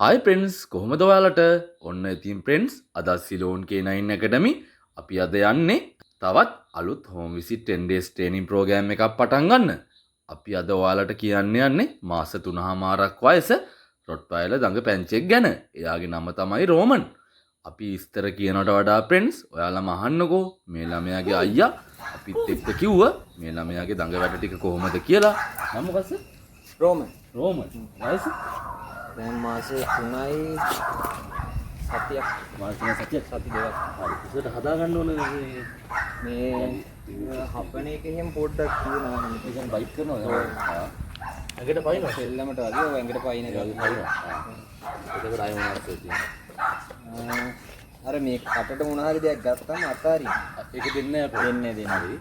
හයි friends කොහොමද ඔයාලට ඔන්න ඉතින් ප්‍රෙන්ස් අද සිලෝන් K9 Academy අපි අද යන්නේ තවත් අලුත් home visit 10 days training program එකක් පටන් ගන්න. අපි අද ඔයාලට කියන්න යන්නේ මාස 3මාරක් වයස රොට්වයිලර් දඟ පැංචෙක් ගැන. එයාගේ නම තමයි රෝමන්. අපි ඉස්තර කියනට වඩා ප්‍රෙන්ස් ඔයාලම අහන්නකෝ මේ ළමයාගේ අයියා අපිත් එක්ක කිව්ව මේ ළමයාගේ දඟ වැඩ ටික කොහොමද කියලා. නම මොකක්ද? රෝමන්. වයස දැන් මාසේ 3යි සතියක් මාස 3 සතියක් සති දෙකක්. හරි. ඉතින් හදා ගන්න ඕනේ මේ හපන එක එහෙම පොඩ්ඩක් කියනවා. ඉතින් බයික් කරනවා. ඇඟට පයින්නවා. සෙල්ලමට වගේ ඔය ඇඟට පයින් එක වගේ පයින්නවා. ඒකට ආයෙ මොනවද තියෙන්නේ? අර මේ කටට මොන හරි දෙයක් ගත්තම අතාරින්න. ඒක දෙන්නේ නැහැ. දෙන්නේ.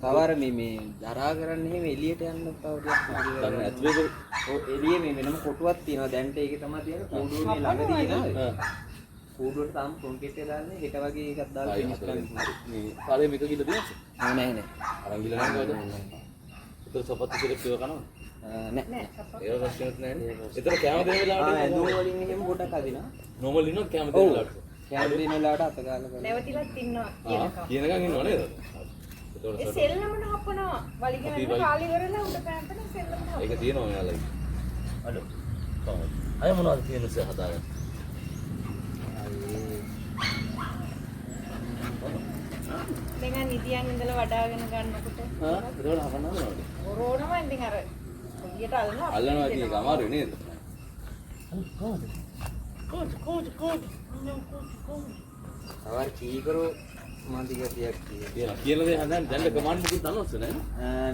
තව අර මේ දරා කරන්න එහෙම එළියට යන්න තව ටිකක් ඇතුලේ ඔය එළියේ මේ වෙනම කොටුවක් තියෙනවා. දැන්ට ඒකේ තමයි තියෙන්නේ. කූඩුව මේ ළඟදී නේද? කූඩුවට තාම කොන්ක්‍රීට් එක දාන්නේ. හෙට වගේ එකක් දාලා ෆිනිෂ් කරන්න. මේ පාරේ මේක ගිහලා තියෙනවද? නෑ. අරන් ගිහලා නැහැ නේද? ඒතර සපත්තු කියලා කියව කනවද? නෑ. ඒක ප්‍රශ්නයක් නෑ නේ. ඒතර කැම දෙන වෙලාවට ඇඳුම් වලින් එහෙම පොඩක් අදිනවා. නෝමල් ඉන්නවද කැම දෙන වෙලාවට? කැම දෙන වෙලාවට අත ගාලා කරනවා. නැවතිලත් ඉන්නවා කියනකම්. කියනකම් ඉන්නව නේද? ඒ සෙල්ලමන හපනවා. වලිගෙන කාලි කරලා උඩ පෑම්පන සෙල්ලමන හපනවා. ඒක තියෙනවා මෙයාලගේ. අඩෝ. කොහොමද? අය මොනවද තියෙන්නේ හදාගන්න? මෙන්න නිදියන් ඉඳලා වඩාගෙන ගන්නකොට ඒක හපන්නවද? රෝණම ඉතින් අර එළියට අල්ලනවා. අල්ලනවා කියන එක අමාරුයි නේද? තව කීකරු මාන්ති ගතියක් තියෙනවා. කියන දේ හදන්න දැන් කමාන්ඩ් එකක් දානවද නෑ?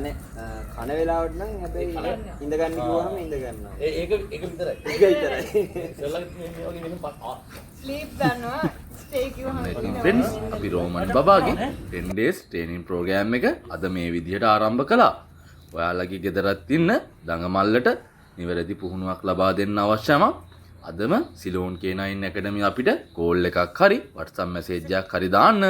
නෑ කන වෙලාවට නම් හැබැයි ඉඳ ගන්න කිව්වහම ඉඳ ගන්නවා. ඒක විතරයි. ඒක විතරයි. සල්ලක් මේ වගේ මෙහෙම ස්ලීප් ගන්නවා. ස්ටේ කිව්වම ෆ්‍රෙන්ඩ්ස් අපි රෝමන් බබාගේ 10 days training program එක අද මේ විදිහට ආරම්භ කළා. ඔයාලගේ ගෙදරත් ඉන්න දඟමල්ලට නිවැරදි පුහුණුවක් ලබා දෙන්න අවශ්‍යම අදම සිලෝන් K9 Academy අපිට කෝල් එකක් හරි WhatsApp message එකක් හරි දාන්න.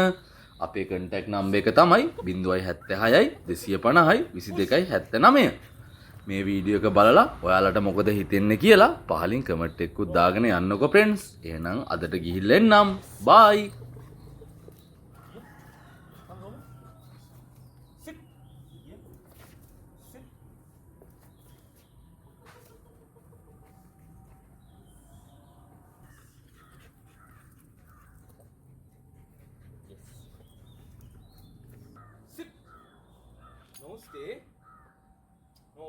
අපේ contact number එක තමයි 076යි 250යි 22යි 79. මේ වීඩියෝ එක බලලා ඔයාලට මොකද හිතෙන්නේ කියලා පහලින් කමෙන්ට් එකකුත් දාගෙන යන්නකෝ फ्रेंड्स. එහෙනම් අදට ගිහිල්ලා එන්නම්. බයි. No, stay. No.